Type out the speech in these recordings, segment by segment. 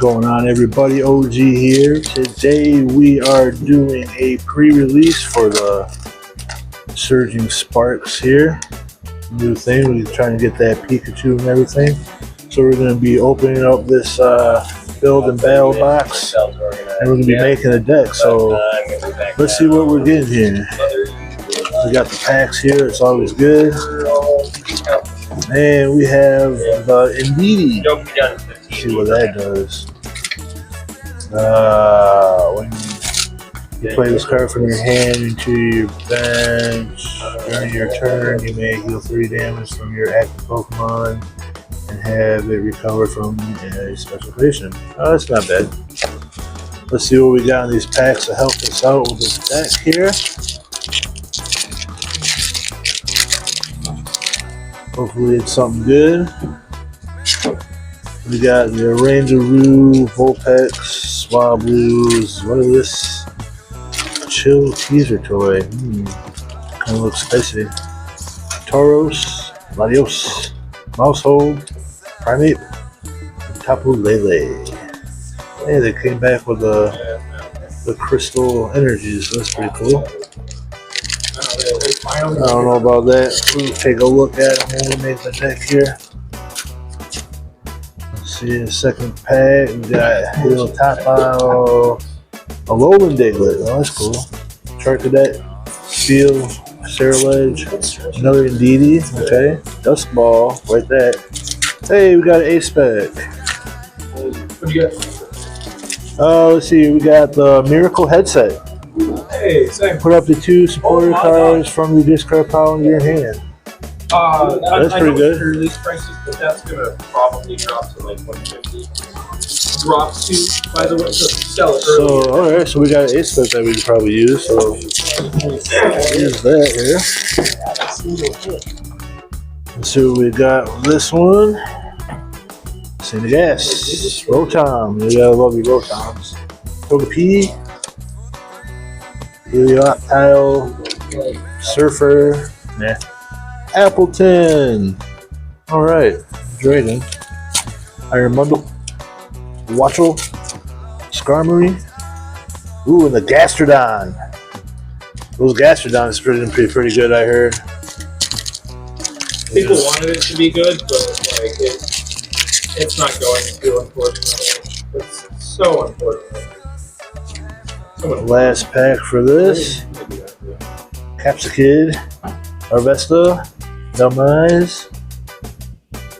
Going on, everybody? OG here. Today we are doing a pre-release for the Surging Sparks here. New thing. We're trying to get that Pikachu and everything. So we're going to be opening up this build and battle box, and we're going to be making a deck. So let's see what we're getting here. We got the packs here. It's always good. And we have the Indeedee. See what that does. When you play this card from your hand into your bench during your turn, you may heal 3 damage from your active Pokemon and have it recover from a special creation. Oh, that's not bad. Let's see what we got in these packs to help us out with this deck here. Hopefully it's something good. We got the Rangeroo, Vulpix, Swablu's, what is this? Chill teaser toy. Kind of looks spicy. Tauros, Latios, Mousehold, Primate, and Tapu Lele. Hey, they came back with the crystal energies. That's pretty cool. I don't know about that. We'll take a look at it when we make the deck here. See the second pack, we got Halo Tapo, a Alolan Diglett. Oh, that's cool. Charcadet, Steel, Cerulege, another Indeedee. Okay, Dusk Ball, right there. Hey, we got an Ace Spec. What do you got? Let's see, we got the Miracle Headset. Hey, same. Put up to 2 supporter cards from the discard pile in your hand. That's pretty good. Release prices, but that's gonna probably drop to like 150. Drop to, by the way, so sell it early. So, alright, so we got an Ace Spec that we could probably use. So, here's that here. Let's see what we got on this one. Gas, Rotom. You gotta love your Rotoms. Togepi, Helioptile, Surfer, Appleton. Alright, Dragon, Iron Bundle, Watchel, Skarmory. Ooh, and the Gastrodon. Those Gastrodons are pretty good, I heard. People wanted it to be good, but like it's not going to, unfortunately. It's so unfortunate. Last pack for this. Capsicid, Harvesta, Delmise,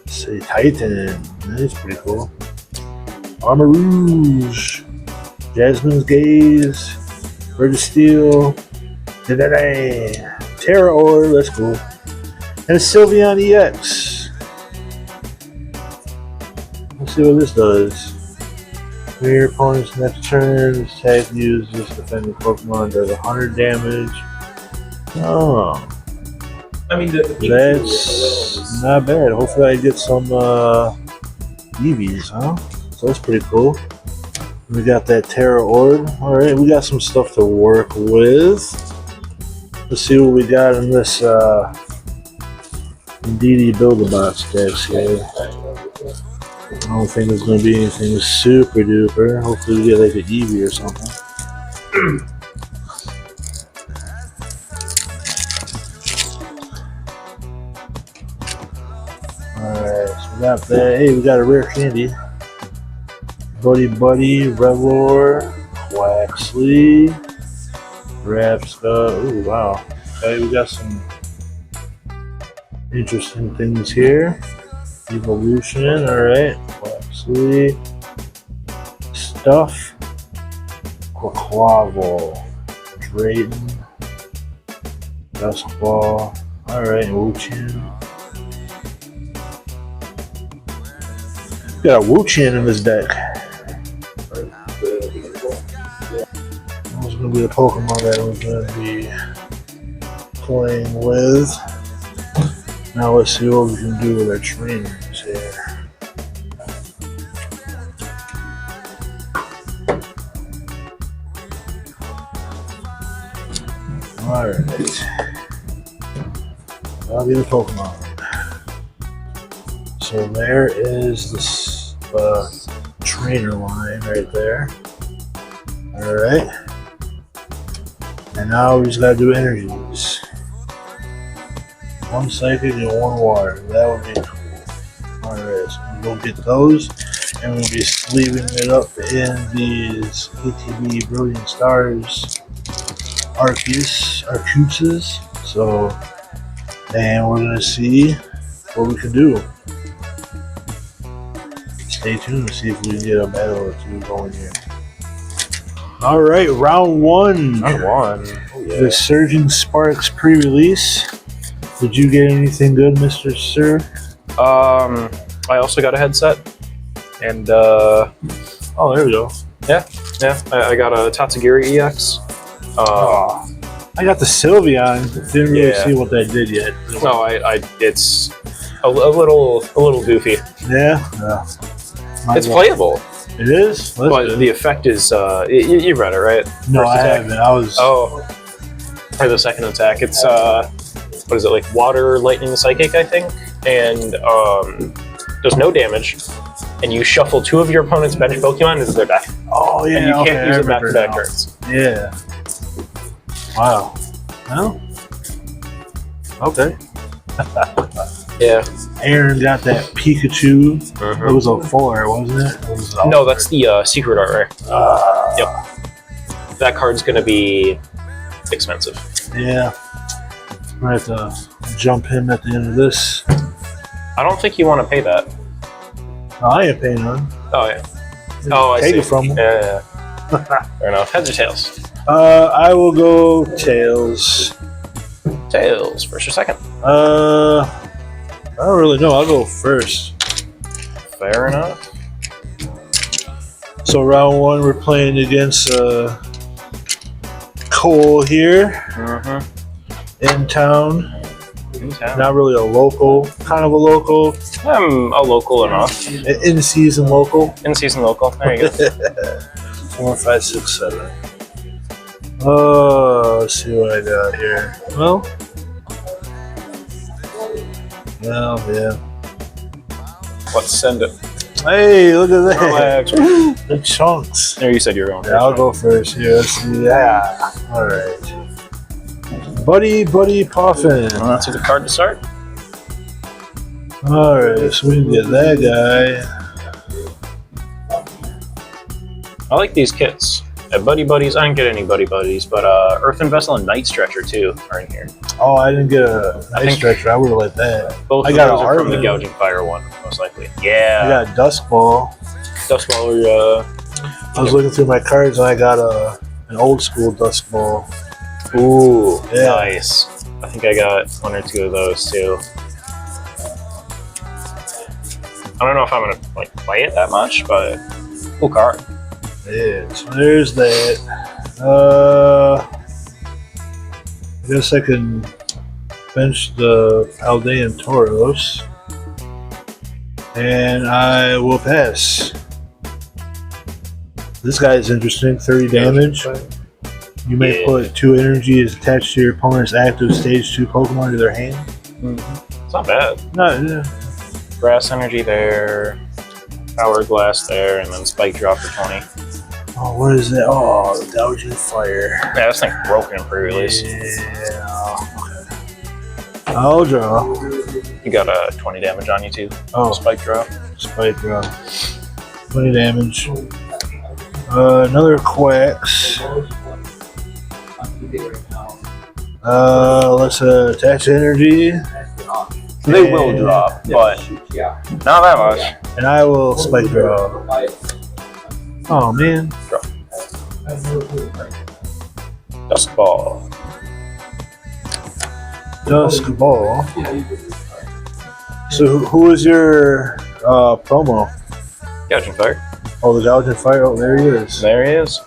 say Titan. That's pretty cool. Armor Rouge, Jasmine's Gaze, Registeel, Terra Orb, that's cool. And a Sylveon EX. Let's see what this does. When your opponent's next turn, this tag uses defending Pokemon does 100 damage. Oh. I mean, That's not bad. Hopefully I get some EVs, huh? So that's pretty cool. We got that Terra Orb. Alright, we got some stuff to work with. Let's see what we got in this Indeedee Build-A-Box decks here. I don't think there's going to be anything super duper. Hopefully we get like an Eevee or something. Alright, so we got that. Hey, we got a rare candy. Buddy, Revlor, Quaxley, Rapska. Ooh, wow. Okay, we got some interesting things here. Evolution, alright. Quaxley. Stuff. Quaquaval. Drayton. Duskball. Alright, Wuchin. We got a Wuchin in this deck. That was going to be the Pokemon that we're going to be playing with. Now let's see what we can do with our trainers here. Alright. That'll be the Pokemon. So there is this trainer line right there. Alright. And now we just gotta do energies. 1 psychic and 1 water. That would be cool. Alright, so we'll go get those. And we'll be sleeving it up in these ATB Brilliant Stars Arcuses. So, and we're gonna see what we can do. Stay tuned to see if we can get a battle or two going here. Alright, round 1. Round 1. Oh, yeah. The Surging Sparks pre-release. Did you get anything good, Mr. Sir? I also got a headset. And, Oh, there we go. yeah, I got a Tatsugiri EX. I got the Sylveon. Didn't really see what that did yet. No, it's a little goofy. Yeah? It's playable. It is? But the effect is, you read it, right? No, First I attack? haven't. I was... Oh, for the second attack, it's, what is it, like Water, Lightning, Psychic, I think? And, does no damage. And you shuffle 2 of your opponent's bench Pokemon into their deck. Oh, yeah. And you can't use it I remember back-to-back now. turns. Yeah. Wow. Well, okay. Yeah. Aaron got that Pikachu. Mhm. It was a 4, wasn't it? It was No, that's the secret art, right? Yep. That card's gonna be expensive. Yeah. We're going to have to jump him at the end of this. I don't think you want to pay that. No, I ain't paying none. Oh, yeah. Oh, I Take see. it from him. Yeah. Fair enough. Heads or tails? I will go Tails. Tails. First or second? I don't really know. I'll go first. Fair enough. So round 1, we're playing against Cole here in town. In town. Not really a local, kind of a local, I'm a local enough. in season local. In-season local. There you go. 4, 5, 6, 7. Let's see what I got here. Well, yeah. Let's send it. Hey, look at that. Relax. The chunks. There, you said you were going. Yeah, I'll go first here. Let's see. Yeah. All right. Buddy Puffin. Well, that's a good card to start. All right, so we can get that guy. I like these kits. Buddy Buddies. I didn't get any Buddy Buddies, but Earthen Vessel and Night Stretcher too are in here. Oh, I didn't get a I nice think- stretcher. I would have let that. Both I of got those a are from the Arvin. Gouging Fire one, most likely. I Yeah. got Dusk Ball. Dust Waller, I was looking through my cards and I got an old school Dusk Ball. Ooh, Yeah. nice. I think I got 1 or 2 of those too. I don't know if I'm gonna like play it that much, but cool card. Yeah, so there's that. I guess I can bench the Aldean Tauros. And I will pass. This guy is interesting, 30 damage. You may put 2 energies attached to your opponent's active stage 2 Pokemon to their hand. It's not bad. No, Grass Energy there, Hourglass there, and then Spike Drop for 20. oh, what is that? Oh, the Gouging Fire. Yeah, this thing's broken in pre-release. Yeah. I'll draw. You got 20 damage on you too. Oh, Spike Drop. Spike draw. 20 damage. Another Quacks. Let's attach energy. They will drop, but not that much. And I will spike draw. Oh man. Dusk Ball. Dusk Ball. So who is your promo? Gouging Fire. Oh, the Gouging Fire. Oh, there he is. There he is.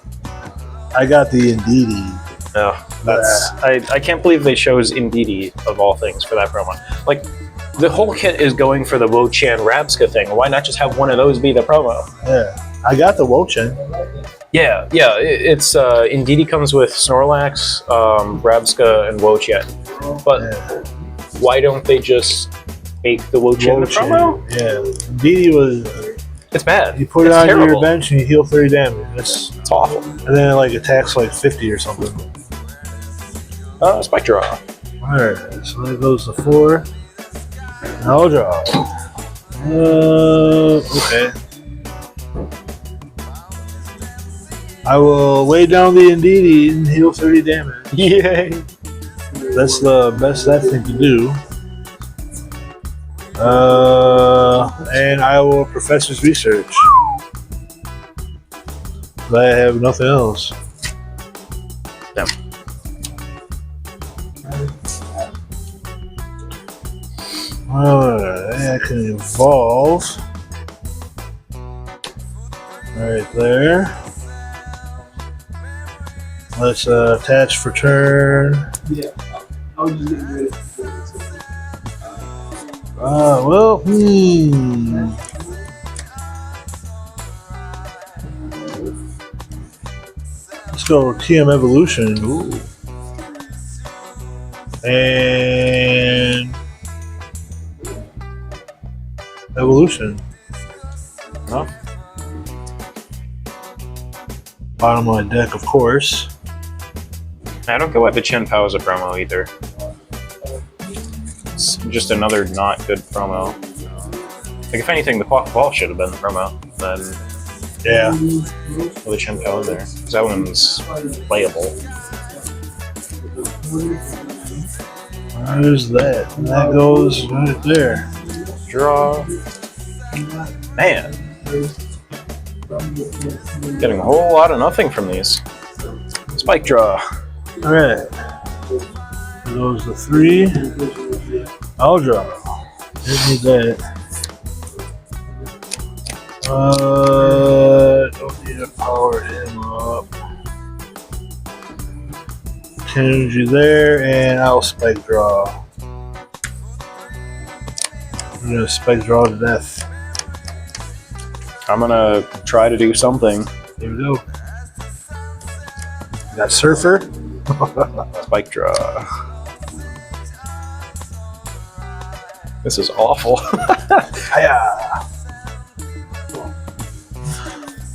I got the Indeedee. Oh, that's I can't believe they chose Indeedee of all things for that promo. Like, the whole kit is going for the Wo-Chan Rabska thing. Why not just have one of those be the promo? Yeah, I got the Wo-Chan. Yeah, it's Indeedee comes with Snorlax, Rabska, and Wo-Chan. But why don't they just make the Wo-Chan the promo? Yeah, Indeedee was It's bad. You put it It's on your terrible. bench and you heal 30 damage. It's awful. And then it like attacks like 50 or something. Spike draw. Alright, so that goes to 4. I'll draw. Okay. I will weigh down the Indeedee and heal 30 damage. Yay! That's the best that thing can do. And I will Professor's Research. I have nothing else. Damn. I can evolve. Right there. Let's attach for turn. Yeah. I was just getting ready. Let's go TM Evolution. Ooh. And Evolution. No. Bottom of my deck, of course. I don't get why the Chen Pao is a promo either. It's just another not good promo. Like, if anything, the Quack Ball should have been the promo. Then, Yeah. with the Chen Pao in there. Because that one's playable. There's that. And that goes right there. Draw. Man. Getting a whole lot of nothing from these. Spike draw. Alright. There goes the 3. I'll draw. Give me that. Don't need to power him up. Energy there, and I'll spike draw. I'm gonna spike draw to death. I'm gonna try to do something. Here we go. Got Surfer. Spike draw. This is awful. Hiya.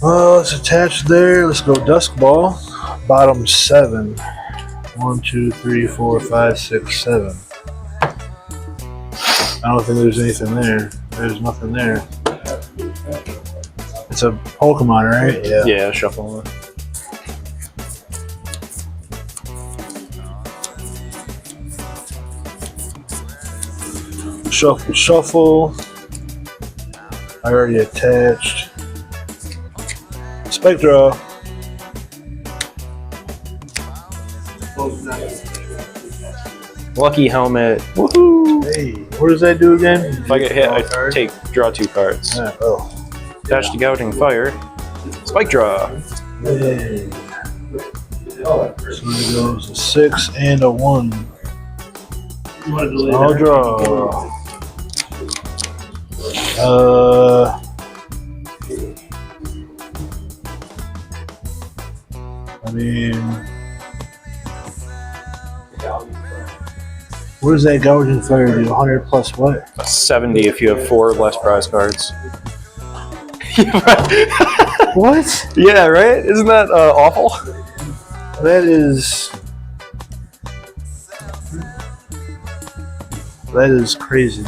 Well, let's attach there. Let's go Dusk Ball. Bottom 7. 1, 2, 3, 4, 5, 6, 7. I don't think there's anything there. There's nothing there. It's a Pokemon, right? Yeah. Yeah, shuffle. Shuffle, shuffle. I already attached. Spike draw. Lucky helmet. Woohoo! Hey, what does that do again? If I get hit, I draw 2 cards. Oh. Attach to Gouging Fire. Spike draw. Hey. So it goes a 6 and a 1. I'll draw. I mean, what does that Gouging Fire do? 100 plus what? 70 if you have 4 less prize cards. What? Yeah, right? Isn't that awful? That is crazy.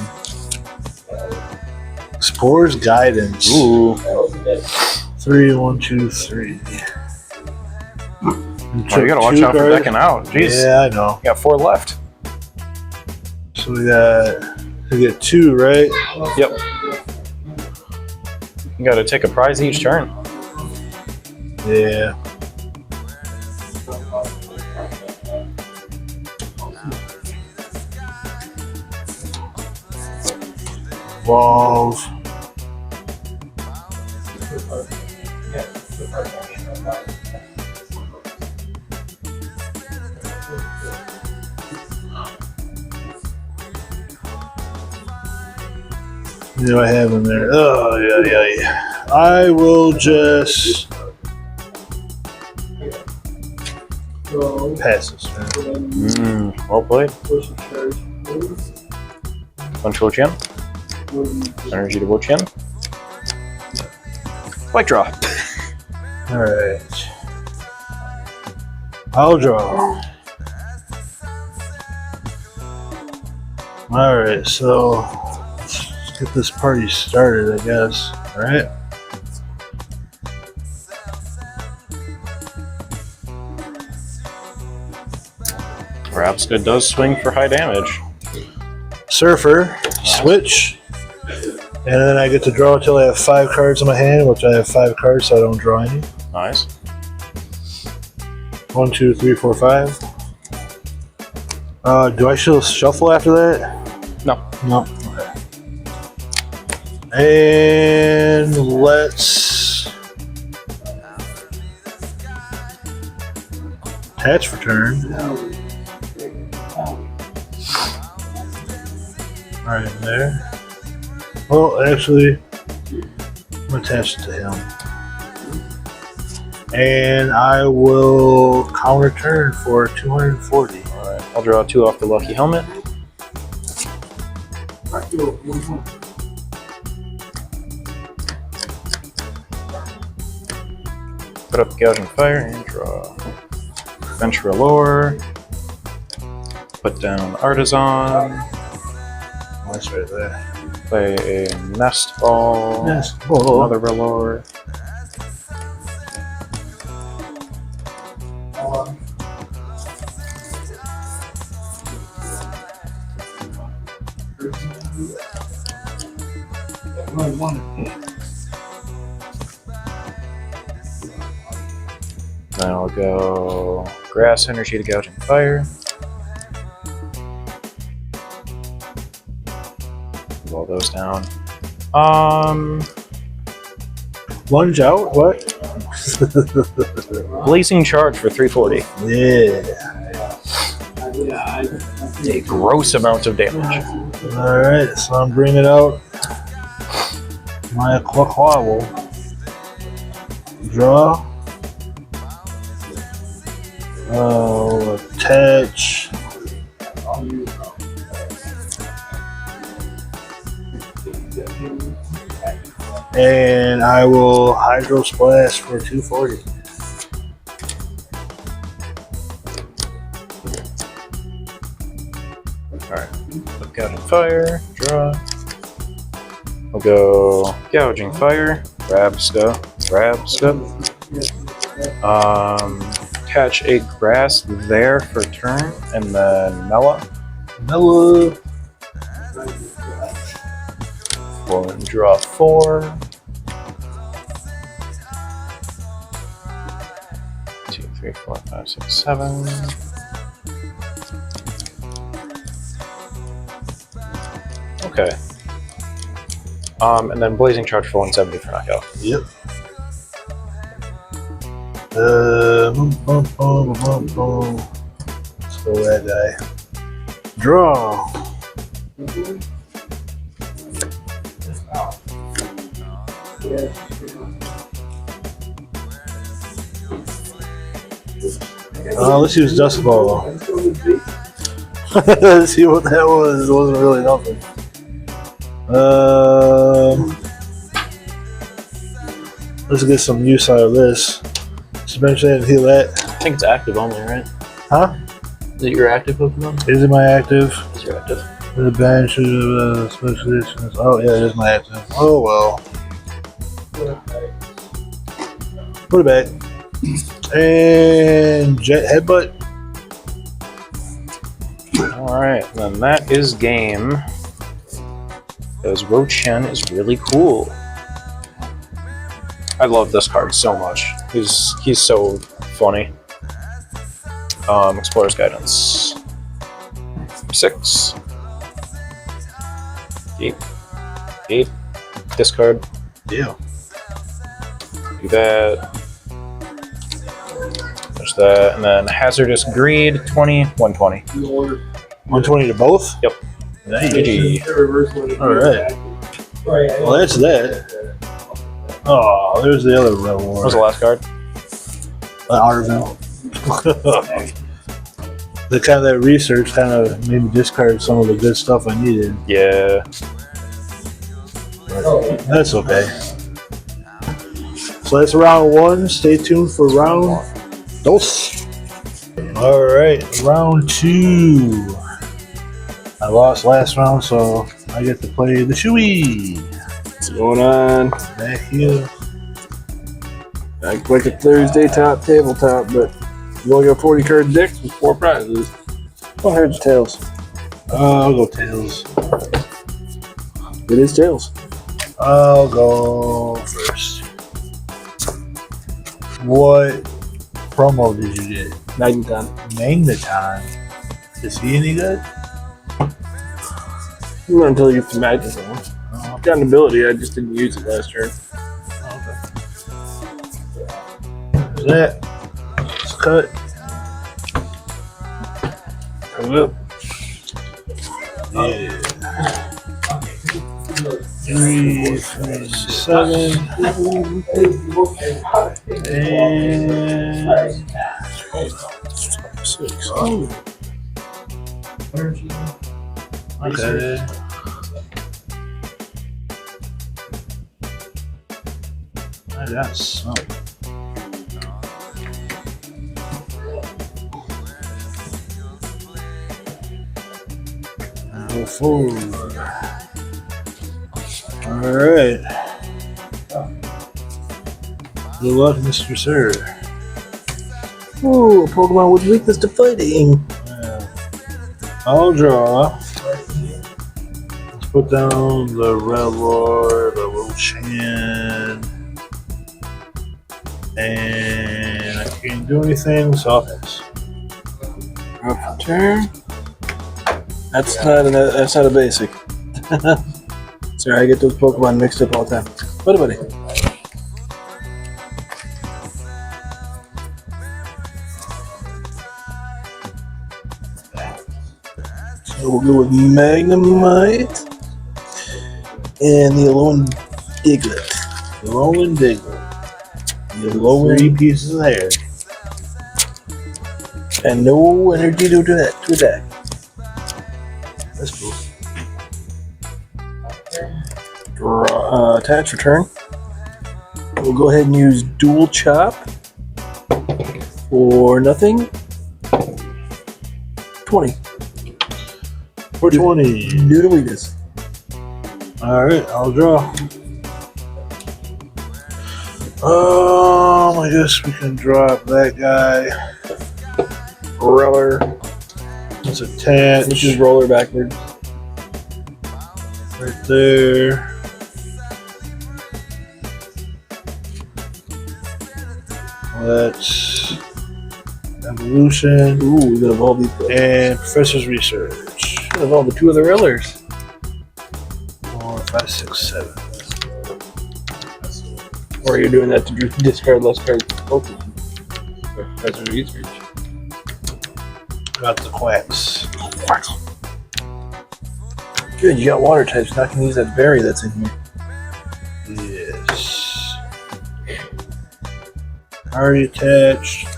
Spores Guidance. Ooh. 3, 1, 2, 3. Oh, you gotta watch out for decking out. Jeez. Yeah, I know. You got 4 left. So we get 2, right? Yep. You gotta take a prize each turn. Yeah. Evolve. What do I have in there? Oh, yeah. I will just pass this turn. Well played. Control Chen. Energy to Chen. White draw. Alright. I'll draw. Alright, so let's get this party started, I guess. Alright. Rabska does swing for high damage. Surfer, switch. And then I get to draw until I have 5 cards in my hand, which I have 5 cards, so I don't draw any. Nice. 1, 2, 3, 4, 5. Do I still shuffle after that? No. No. Okay. And let's attach for turn. Right there. Well, actually, I'm attached to him. And I will counter turn for 240. Alright, I'll draw 2 off the lucky helmet. Put up Gouging Fire and draw. Venture Allure. Put down Artisan. That's right there. Play a Nest Ball. Nest Ball. Another Allure. Then I'll go Grass Energy to Gouging Fire. Move all those down. Lunge out? What? Blazing Charge for 340. Yeah. A gross amount of damage. Alright, so I'm bringing out my Quaquavel. Draw. Attach. And I will Hydro Splash for 240. Alright, put Gouging Fire, draw. We'll go Gouging Fire, Rabska. Catch a Grass there for turn, and then Mela. We'll draw 4. 2, 3, 4, 5, 6, 7. Okay. And then Blazing Charge for 170 for knockout. Yep. Let's go that guy. Draw. Let's use Dust Ball. Let's see what that was. It wasn't really nothing. Let's get some use out of this. Suspension and heal that. I think it's active only, right? Huh? Is it your active Pokemon? Is it my active? Is your active? The bench, special editions. Oh, yeah, it is my active. Oh, well. Put it back. And Jet Headbutt. Alright, then that is game. Because Rochan is really cool. I love this card so much. He's so funny. Explorer's Guidance. 6. 8. Discard. Yeah. Do that. There's that. And then Hazardous Greed, 20, 120. 120 to both? Yep. Nice. GG. Alright. Well, that's that. Oh, there's the other reward. What was the last card? Arvin. The kind of that research kind of made me discard some of the good stuff I needed. Yeah. But that's okay. So that's round one. Stay tuned for round dos. All right, round two. I lost last round, so I get to play the Chewy. What's going on? Back here. Act like a Thursday tabletop, but you only got 40 card decks with 4 prizes. Oh, here's tails. I'll go tails. It is tails. I'll go first. What promo did you get? Magneton. Magneton. Is he any good? Not until you get the Magneton. Got an ability, I just didn't use it last turn. Okay. That. Let's cut. Cut it up. Yeah. 3, 7, and 6. Oh. Okay. I got some. Go forward. Alright. Good luck, Mr. Sir. Ooh, Pokemon with weakness to fighting. I'll draw. Let's put down the Revlor, the Rochan. And I can't do anything, so I'll pass. Up turn. That's not a basic. Sorry, I get those Pokemon mixed up all the time. What buddy? So we'll go with Magnemite and the Alolan Diglett. Alolan Diglett. The Alolan 3 pieces of hair. and no energy to attack. That's cool. Draw, attach, return. We'll go ahead and use Dual Chop for nothing. 20. For 20. Noodleitis. Alright, I'll draw. I guess we can drop that guy. Roller. Let's attach. Which is roller backwards. Right there. Let's evolution. Ooh, we got evolve these. And Professor's Research. We evolve the 2 other rollers. 4, 5, 6, 7. Or you're doing that to discard less cards. Pokemon. Professor's Research. Got the Quacks. Good, you got water types. Now I can use that berry that's in here. Yes. Already attached.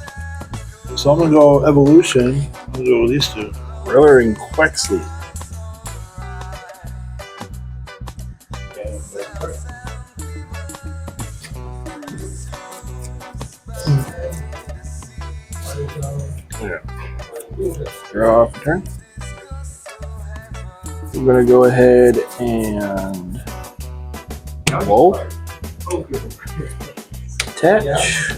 So I'm gonna go evolution. I'm gonna go with these 2. Roller and Quaxley. Draw off a turn. We're gonna go ahead and roll. Attach.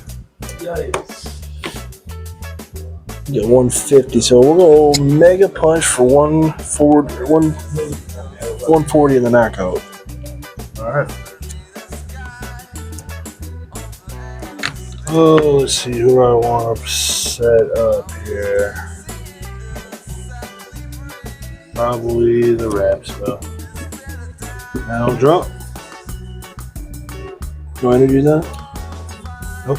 Get 150, so we'll go Mega Punch for 140 in the knockout. Alright. Oh, let's see who I want to set up here. Probably the Raps, though. Now drop. No energy that? Nope.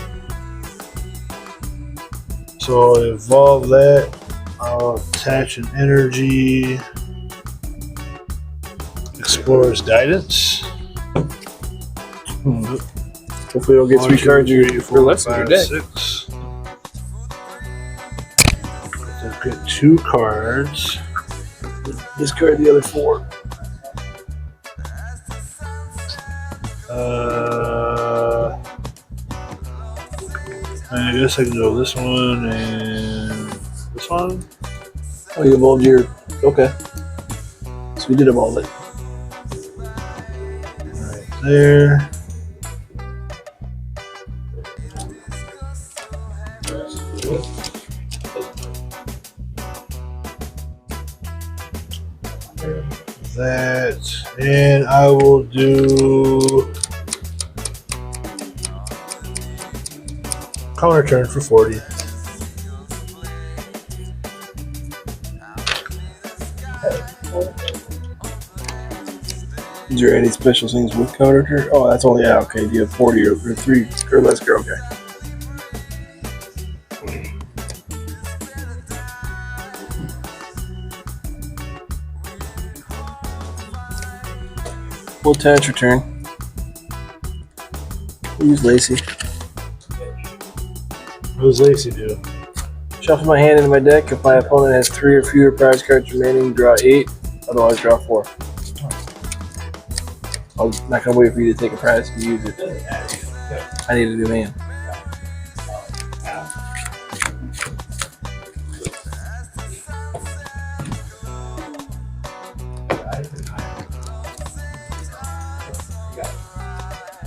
So I'll evolve that. I'll attach an energy. Explorer's Guidance. Hopefully it'll get 3 cards for less than your deck. 6. I'll get 2 cards. Discard the other 4. I guess I can go this one and this one. Oh, you evolved your. Okay. So we did evolve it. Right there. That, and I will do counter turn for 40. Is there any special things with counter turn? Oh, that's only okay. You have 40 or 3 or less. Go okay. Full attach return. We'll use Lacey. What does Lacey do? Shuffle my hand into my deck. If my opponent has 3 or fewer prize cards remaining, draw 8. Otherwise, draw 4. I'm not gonna wait for you to take a prize and use it. I need a new man.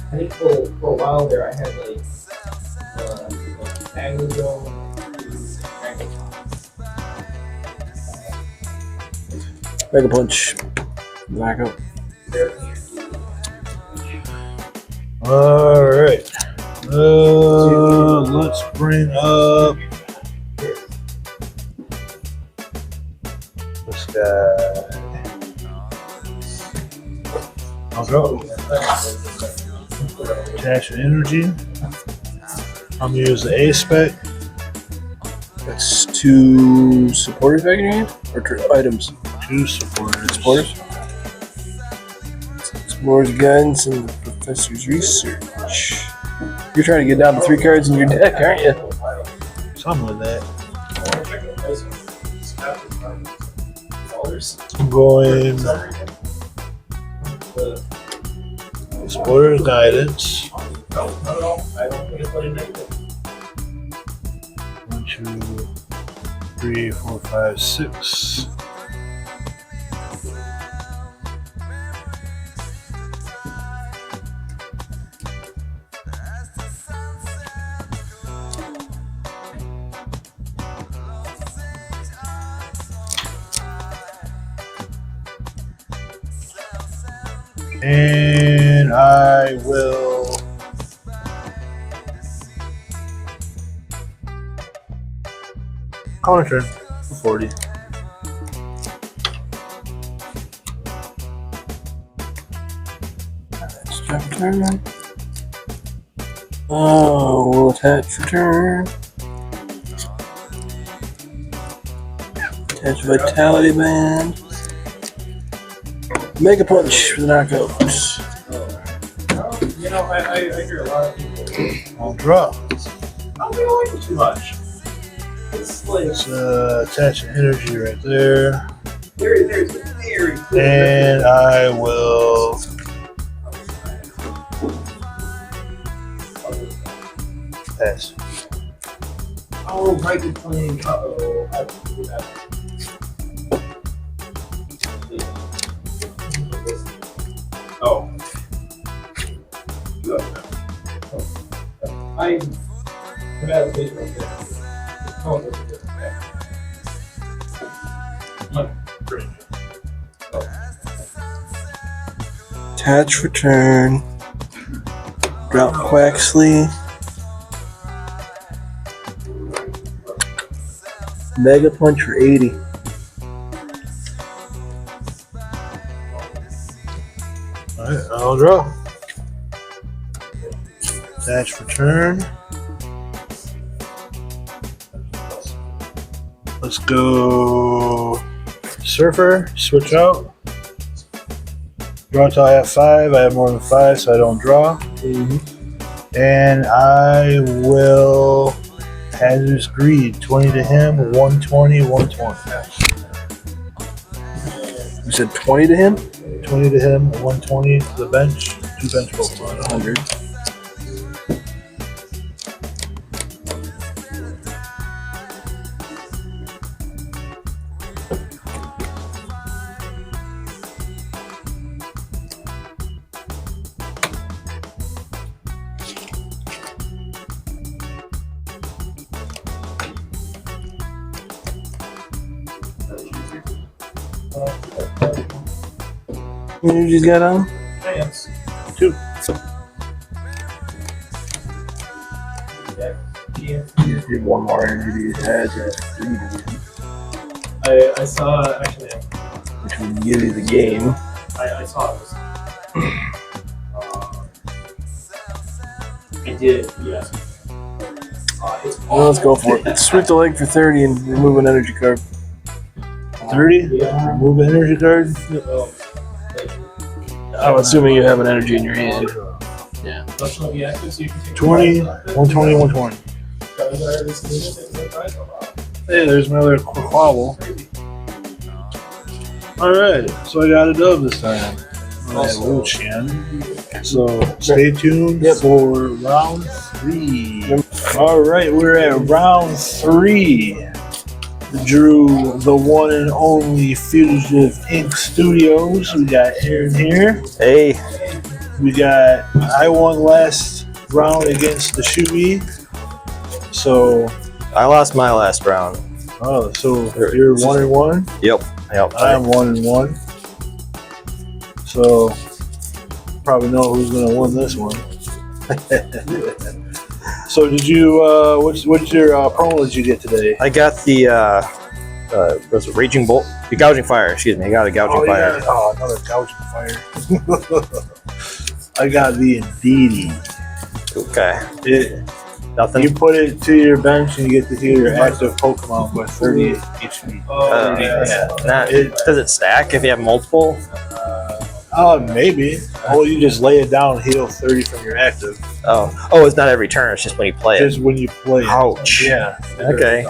I think for a while there, I had like Magnezone. Mega punch. Back up. All right. Let's bring up this guy. I'll go. Attach energy. I'm gonna use the A spec. That's 2 supporters back in your hand? Or items? 2 supporters. Supporters? Explorer's Guidance and the Professor's Research. You're trying to get down to 3 cards in your deck, aren't you? Something like that. I'm going Explorer's Guidance. 1, 2, 3, 4, 5, 6. And I will counter turn for 40. Attach return. Oh, we'll attach return. Attach Vitality Band. Mega Punch for the knockouts. You know, I hear a lot of people. I'll draw. I don't like it too much. It's like Let's attach an energy right there. there's a very clear And I will pass. Oh, right, you're playing. Uh-oh. I have to do that. Oh. You have that. Oh. I have had a vision of this. Oh, there's a different thing. Great. Attach return. Drop Quaxley. Mega Punch for 80. Alright, I'll draw. Attach return. Let's go Surfer, switch out. Draw until I have 5. I have more than 5, so I don't draw. And I will Hazardous Greed. 20 to him, 120, 120. You said 20 to him? 20 to him, 120 to the bench. 2 bench Pokemon. 100. Energy's got on? Chance. 2. Get one more energy to add to I saw actually. which would give you the game. I saw it. I did. Yes. Well, let's go for it. Switch the leg for 30 and remove an energy card. 30? Remove an energy card? I'm assuming you have an energy in your hand. 20, 120, 120. Hey, there's my other quabble. Alright, so I got a dub this time. So stay tuned for round 3. Alright, we're at round 3. Drew the one and only Fugitive Ink Studios. We got Aaron here. Hey, We got I won last round against the Shuby. So I lost my last round. so you're 1-1. Yep. I'm 1-1. So probably know who's gonna win this one. So did you? What's your promo did you get today? I got the was it Raging Bolt? The Gouging Fire. Excuse me. I got a Gouging Fire. Yeah. Oh, another gouging fire. I got the Indeedee. Okay. You put it to your bench and you get to heal your active Pokemon with 30 HP. Does it stack if you have multiple? Maybe. Well, you just lay it down, heal 30 from your active. Oh, it's not every turn. It's just when you play it. Just when you play it. Ouch. Yeah. Okay.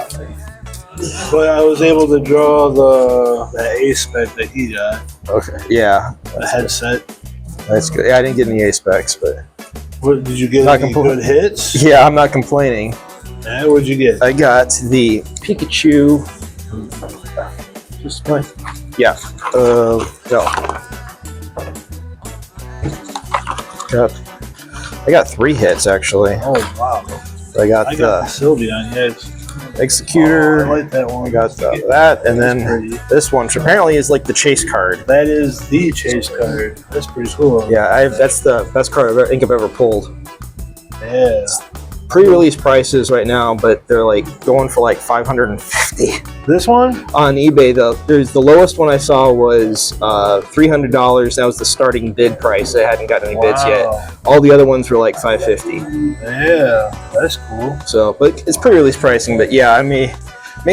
But I was able to draw the A spec that he got. Okay. Yeah. The headset. That's good. Yeah, I didn't get any A specs, but What did you get? Not Any compl- good hits? yeah, I'm not complaining. Yeah, what'd you get? I got the Pikachu. Just my. Yeah. No. I got 3 hits actually. Oh wow! I got I the got the Sylveon. Yeah, it's, Executor. I like that one. I got that, and then pretty. this one, which apparently is like the chase card. That is the chase card. That's pretty cool. Yeah, that's the best card I think I've ever pulled. Yeah. Pre-release prices right now, but they're like going for like $550 This one? on eBay. The lowest one I saw was $300. That was the starting bid price. I hadn't gotten any bids yet. All the other ones were like $550. Yeah, that's cool. So, but it's pre-release pricing. But yeah, I may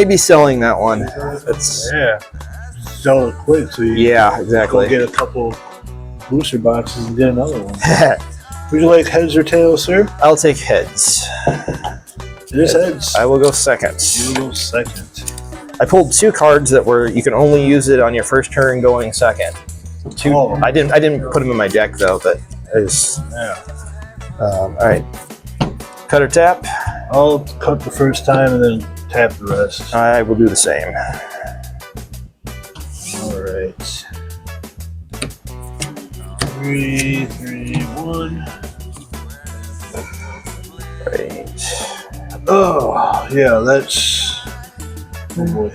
be selling that one. That's Sell it quick so you yeah, exactly. go get a couple booster boxes and get another one. Would you like heads or tails, sir? I'll take heads. It is heads. I will go second. You go second. I pulled 2 cards that were you can only use it on your first turn going second. 2. Oh. I didn't put them in my deck though, but it's Yeah. all right. Cut or tap. I'll cut the first time and then tap the rest. I will do the same. All right. 3, 3, 1. Right. Oh, yeah, that's. Oh boy.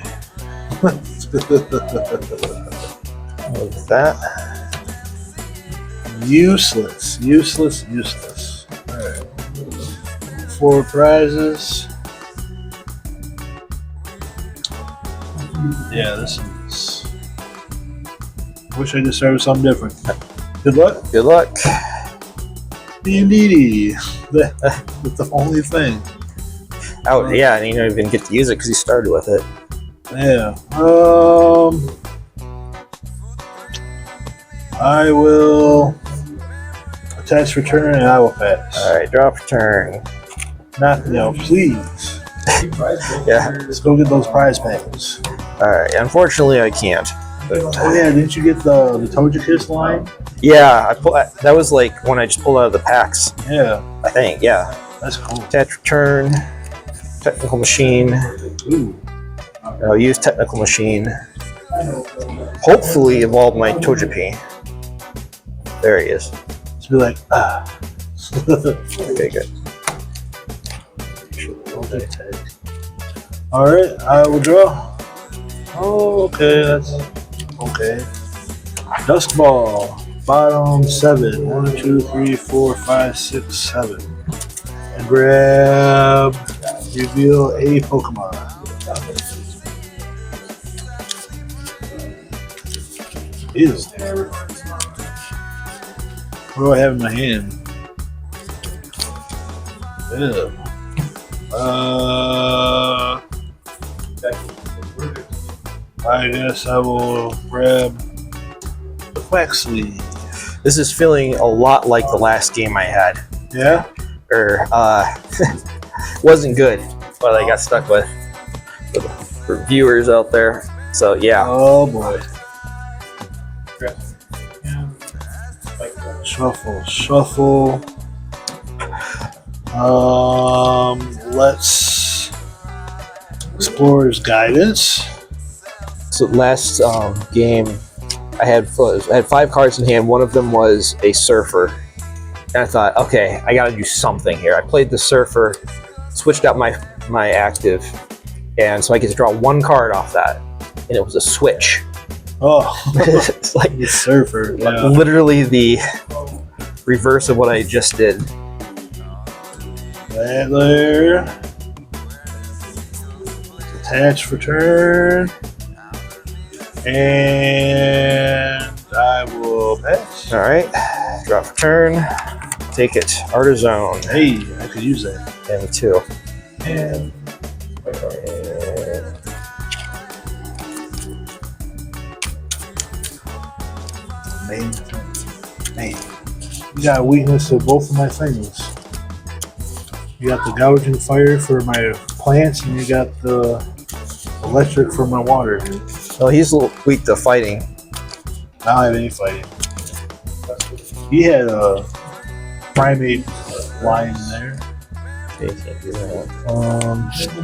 With that. Useless. Alright. 4 prizes. Yeah, this is. Wish I just started something different. Good luck. Good luck. Indeedy. That's the only thing. Oh yeah, and you don't even get to use it because you started with it. Yeah. I will attach return and I will pass. All right, drop return. Nothing else, please. Yeah. Let's go get those prize packs. All right. Unfortunately, I can't. But Oh yeah, didn't you get the Togekiss line? yeah, that was like when I just pulled out of the packs. Yeah, I think. Yeah. that's cool. Attach return. Technical machine. Ooh. I'll use technical machine. Hopefully evolve my Togepi. There he is. Let's be like, ah. Okay, good. Alright, I will draw. Oh, okay, that's Okay. Dusk ball. Bottom 7. 1, 2, 3, 4, 5, 6, 7. And grab. Reveal a Pokemon. Ew. What do I have in my hand? Ew. I guess I will grab the Quaxley. This is feeling a lot like the last game I had. Yeah? Wasn't good, but I got stuck with for viewers out there. So yeah. Oh boy. Shuffle. Let's Explorer's Guidance. So last game, I had 5 cards in hand. One of them was a Surfer, and I thought, okay, I got to do something here. I played the Surfer, switched out my active, and so I get to draw 1 card off that, and it was a switch. Oh, It's like the Surfer. like Yeah. literally the reverse of what I just did. That there. Attach for turn. And I will pass. All right, drop for turn. Take it, Artizone, Hey, I could use that. and 2. And man, you got a weakness to both of my things. You got the gouging fire for my plants, and you got the electric for my water. Well, he's a little weak to fighting. I don't have any fighting. He had a primate line there. Okay, can't do that.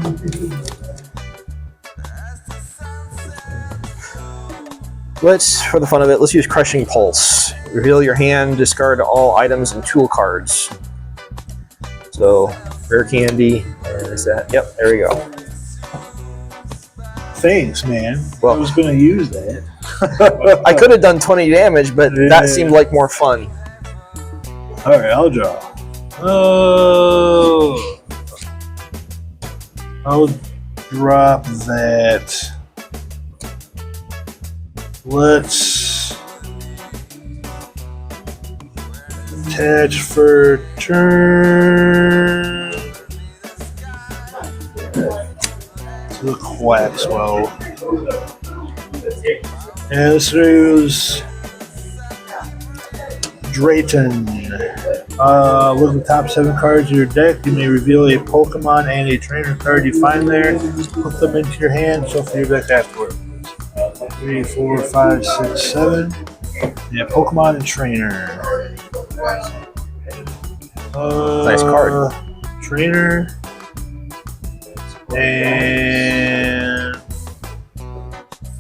Let's, for the fun of it, let's use Crushing Pulse. Reveal your hand, discard all items and tool cards. So, Rare Candy, and is that? Yep, there we go. Thanks, man. Well- I was going to use that. I could have done 20 damage, but that seemed like more fun. All right, I'll draw. Oh, I'll drop that. Let's attach for turn to the Quaxwell. And this is Drayton. Look at the top 7 cards of your deck. You may reveal a Pokemon and a trainer card you find there. Put them into your hand, shuffle your deck afterward. 3, 4, 5, 6, 7. Yeah, Pokemon and trainer. Nice card. Trainer. And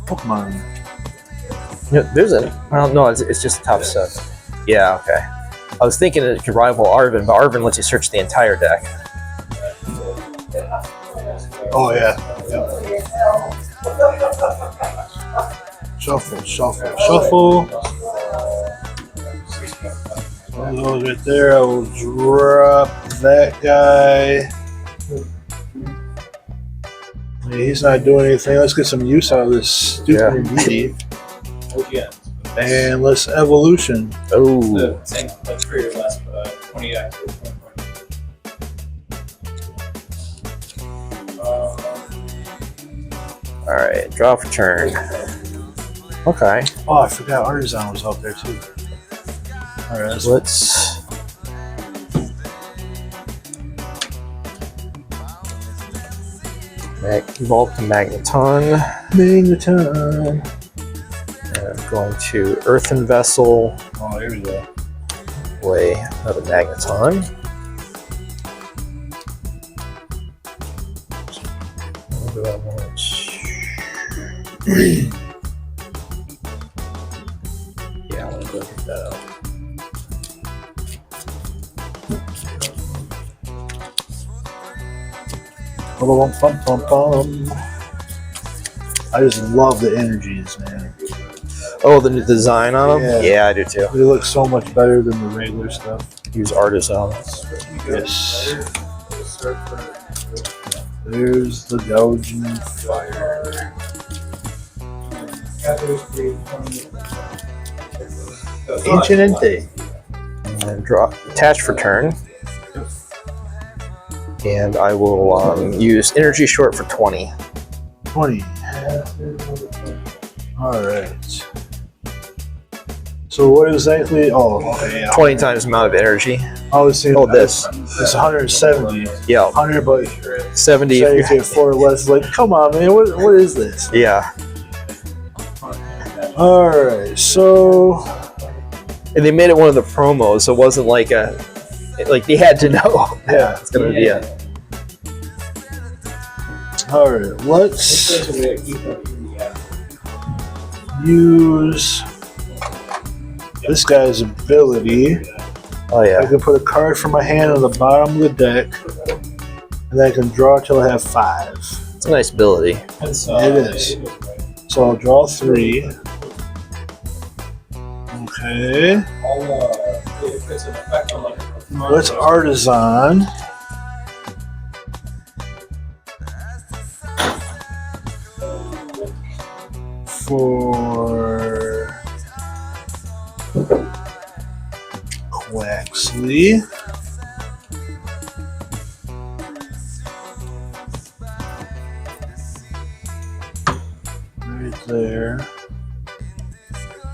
Pokemon. There's a, well, no, it's just the top 7. Yeah, okay. I was thinking it could rival Arvin, but Arvin lets you search the entire deck. Oh, yeah. Shuffle. One of those right there. I will drop that guy. Yeah, he's not doing anything. Let's get some use out of this stupid Indeedee. OG-Ethos. And let's evolution. Oh, Same, that's for your last 20 active. all right. Draw for turn. Okay, Oh, I forgot Artisan was out there too. Alright, let's. Evolve to Magneton. Magneton. And I'm going to Earthen Vessel. Oh, here we go. Play another Magneton. What do I want? Yeah, I want to go get that out. Bum. I just love the energies, man. Oh, the new design on them? Yeah. Yeah, I do too. They look so much better than the regular stuff. Use artisan. Yes. There's the gouging fire. Ancient. And draw attach for turn. And I will use energy short for 20. 20. Alright. So what exactly? Oh, okay. Yeah. 20 times the amount of energy. I was saying. Oh, this. It's 170. Yeah. 100, but 70. say you get 4 less. Like, come on, man. What is this? Yeah. Alright, so. And they made it one of the promos, so it wasn't like they had to know. Yeah. It's gonna be a. Alright, let's use this guy's ability. Oh I yeah. can put a card from my hand on the bottom of the deck, and then I can draw till I have 5. It's a nice ability. It is. So I'll draw 3. Okay. Let's artisan. For Quaxley. Right there.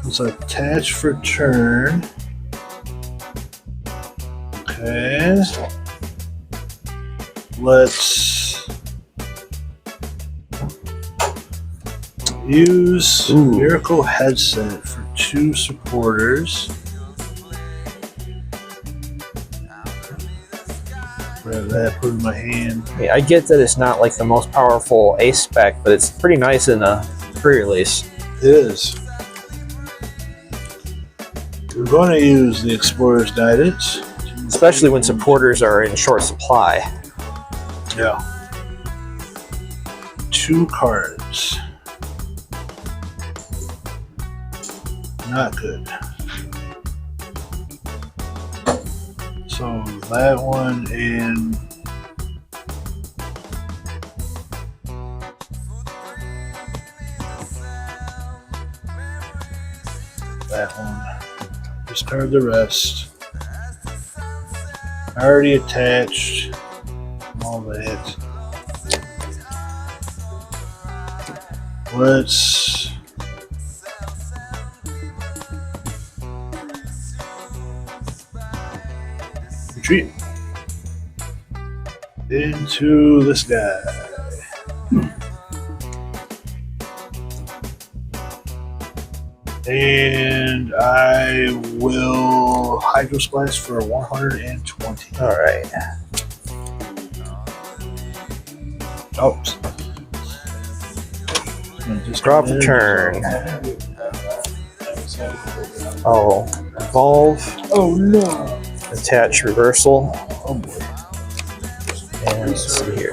Let's attach for turn. Okay. Let's use Miracle Headset for 2 supporters. Grab that, put it in my hand. Yeah, I get that it's not like the most powerful ace spec, but it's pretty nice in a pre-release. It is. We're going to use the Explorer's Guidance. Especially when supporters are in short supply. Yeah. 2 cards. Not good. So that one and that one. Discard the rest. I already attached all that. Let's retreat into this guy. And I will Hydro Splash for 120. All right. Oops. Just Draw for turn. Oh, evolve. Oh no. Attach reversal. Oh boy. And let's see here.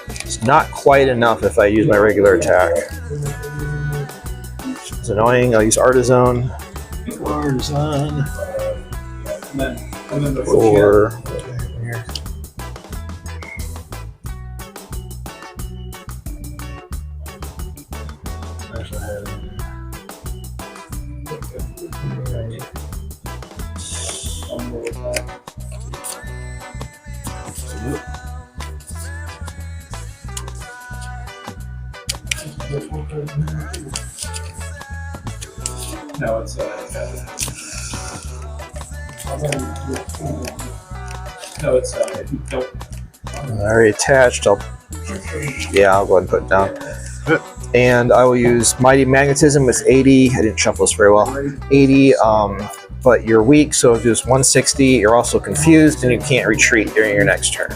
It's not quite enough if I use my regular attack. It's annoying. I'll use Artisan. Artisan. Or No, it's nope. I already attached. I'll go ahead and put it down. And I will use Mighty Magnetism with 80. I didn't shuffle this very well. 80, but you're weak, so if it's 160, you're also confused and you can't retreat during your next turn.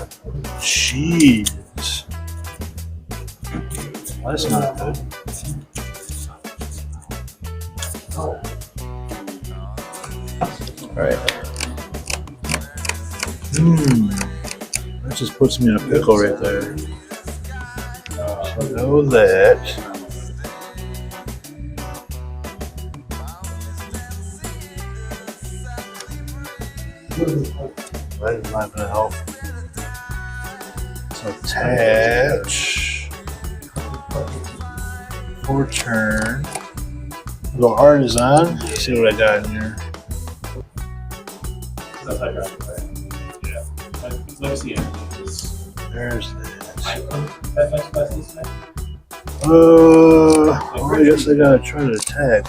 Jeez. That's not good. Alright. That just puts me in a pickle right there. So know that. That is not gonna help. So attach for turn. Go artisan. See what I got in here. There's that. I guess I gotta try to attack.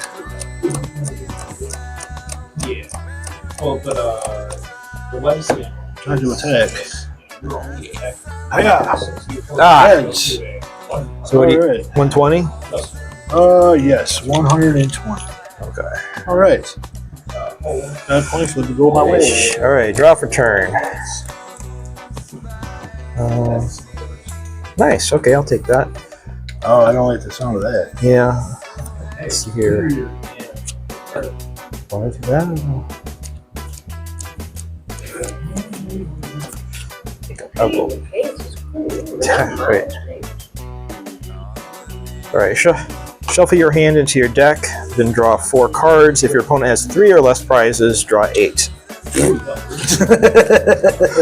Yeah. Well, but the legacy. Try to attack. Hiya! Ah, Heads. so what do you, Alright. 120? Yes, 120. Okay. Alright. Got a coin flip to go my way. All right, draw for turn. Nice. Okay, I'll take that. Oh, I don't like the sound of that. Yeah. Let's see here. Want to do that? I'll go. Great. All right, shuffle your hand into your deck, then draw 4 cards. If your opponent has 3 or less prizes, draw 8.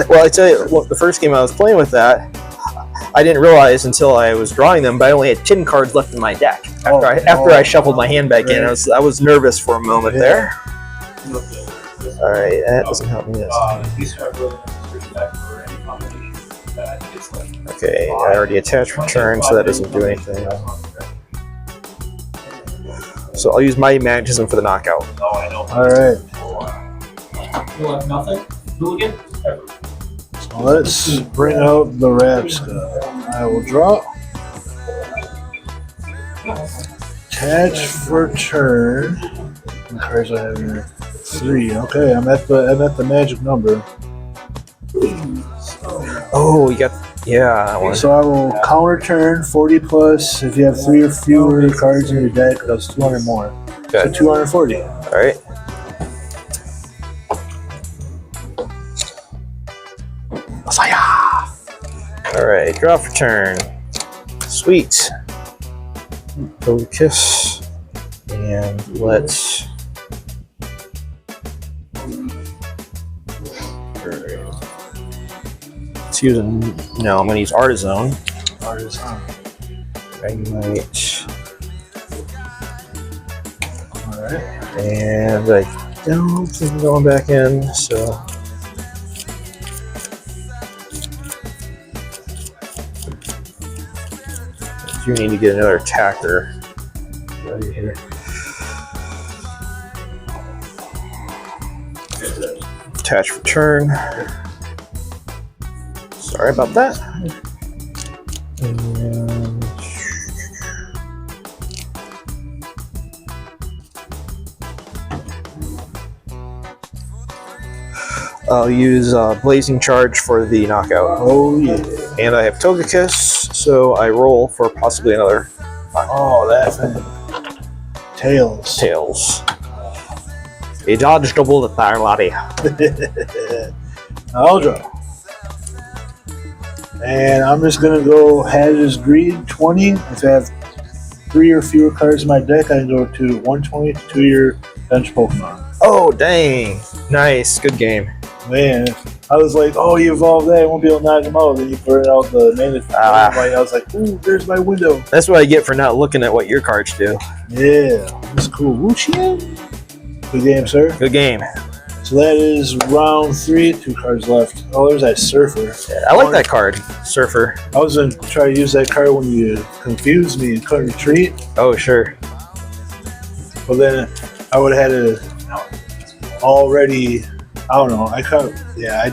Well, I tell you, the first game I was playing with that, I didn't realize until I was drawing them, but I only had 10 cards left in my deck. After I shuffled my hand back in, I was nervous for a moment there. All right, that doesn't help me. Okay, I already attached return, so that doesn't do anything. So I'll use Mighty Magnetism for the knockout. Alright. You'll have nothing? Hooligan? So let's bring out the Rapska. I will draw. Attach for turn. How many cards do I have here? 3. Okay, I'm at the magic number. Oh, you got that one. So I will counter turn 40 plus. If you have 3 or fewer cards in your deck, that's 200 more. So Good. 240. All right. All right, draw for turn. Sweet. Focus. And let's. Let's use no, I'm going to use Artisan. Artisan. Ignite. Alright. And I don't think I'm going back in, so. You need to get another attacker right here. Attach for turn. Sorry about that. And I'll use Blazing Charge for the knockout. Oh yeah. And I have Togekiss, so I roll for possibly another Oh, that thing. Tails. Tails. A dodge double the fire lottie. I'll draw. And I'm just gonna go Hazard's Greed 20. If I have 3 or fewer cards in my deck, I can go to 120 to your bench Pokemon. Oh, dang. Nice. Good game. Man, I was like, oh, you evolved that, I won't be able to knock him out. Then you burn out the mana. I was like, ooh, there's my window. That's what I get for not looking at what your cards do. Yeah, that's cool. Wuxian. Good game, sir. Good game. So that is round 3. 2 cards left. Oh, there's that Surfer. Yeah, I like that card, Surfer. I was going to try to use that card when you confused me and couldn't retreat. Oh, sure. But then I would have had to already, I don't know. I can't, yeah,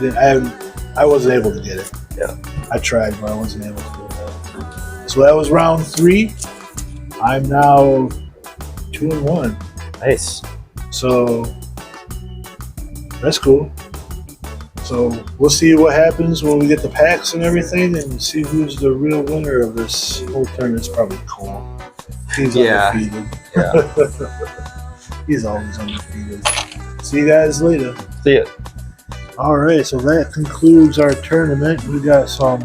I wasn't able to get it. Yeah. I tried, but I wasn't able to do that. So that was round 3. I'm now 2-1. Nice. So that's cool. So we'll see what happens when we get the packs and everything and see who's the real winner of this whole tournament. It's probably Cole. He's undefeated. Yeah. He's always undefeated. See you guys later. See ya. Alright, so that concludes our tournament. We got some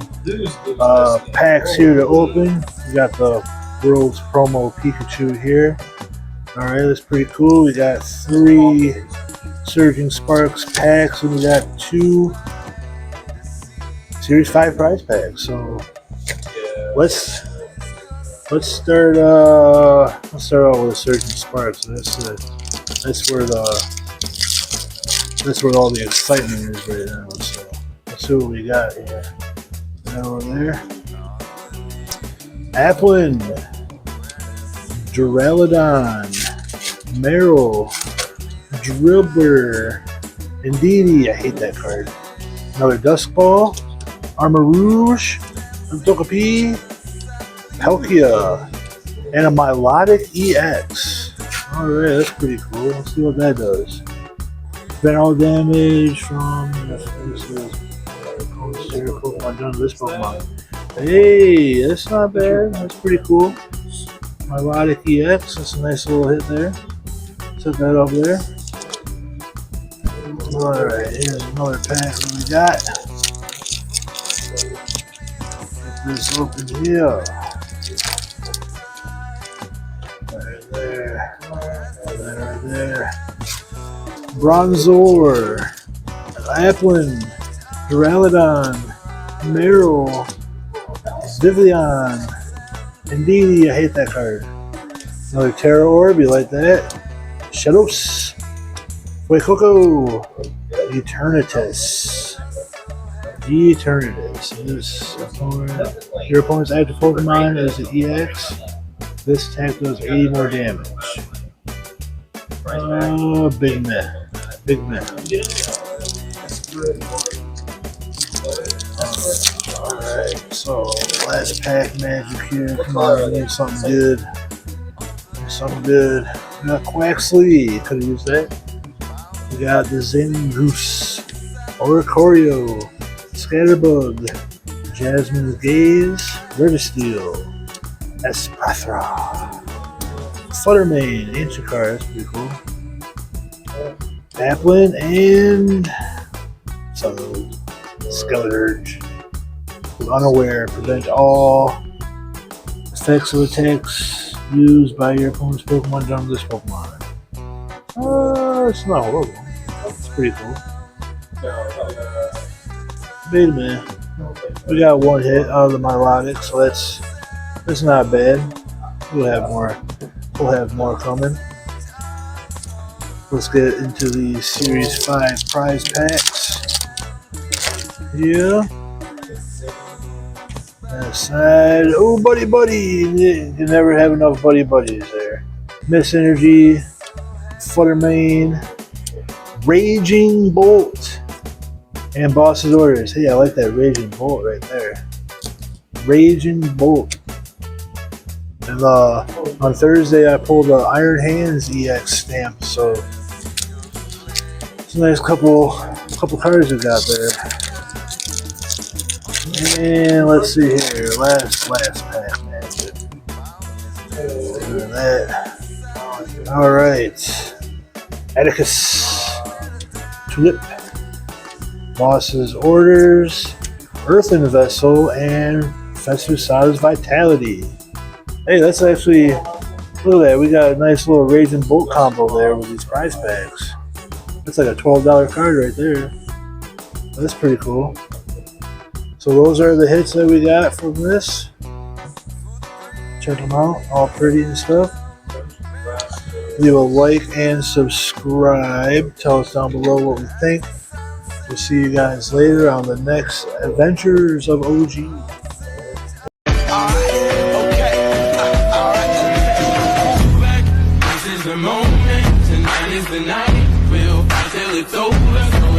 packs here to open. We got the World's Promo Pikachu here. Alright, that's pretty cool. We got 3 Surging Sparks packs, and we got 2 Series 5 prize packs. So let's start off with the Surging Sparks. That's where all the excitement is right now. So let's see what we got here. Over there. Applin, Duraludon, Meryl, Dribbler, Indeedee, I hate that card. Another Dusk Ball, Armor Rouge, Togepi, Palkia, and a Milotic EX. Alright, that's pretty cool. Let's see what that does. Prevent all damage from Pokemon done to this Pokemon. Hey, that's not bad. That's pretty cool. Milotic EX, that's a nice little hit there. Set that up there. Alright, here's another pack that we got. Get this open here. Right there. Right there. Bronzor, Applin, Duraludon, Meryl, Vivillon, Indeedee, I hate that card. Another Terra Orb, you like that? Shadows, Fuecoco, Eternatus. Your opponent's active Pokemon is the EX. This attack does 80 more damage. Oh, big meh. Big meh. Alright, so last pack magic here. Come on, we need something good. Something good. We got Quaxley, could have used that. We got the Zangoose, Oricorio, Scatterbug, Jasmine's Gaze, Vertisteel, Espathra, Fluttermane, ancient card, that's pretty cool. Applin and some Skeleturge. Unaware, prevent all effects of attacks used by your opponent's Pokemon done to this Pokemon. It's not horrible. It's pretty cool. Wait a minute. We got one hit out of the Milotic, so that's not bad. We'll have more coming. Let's get into the Series 5 prize packs. Yeah. That side. Oh, buddy. You never have enough buddies there. Miss Energy, Fluttermane, Raging Bolt, and Boss's Orders. Hey, I like that Raging Bolt right there. Raging Bolt. And on Thursday, I pulled the Iron Hands EX stamp, so it's a nice couple cards we got there. And let's see here, last pack magic. Look at that. All right, Atticus, Tulip, Boss's Orders, Earthen Vessel, and Professor Sada's Vitality. Hey, that's actually, look at that, we got a nice little Raging Bolt combo there with these prize packs. That's like a $12 card right there. That's pretty cool. So those are the hits that we got from this. Check them out, all pretty and stuff. Leave a like and subscribe. Tell us down below what we think. We'll see you guys later on the next Adventures of OG. This is the moment, tonight is the night. We'll fight till it's over.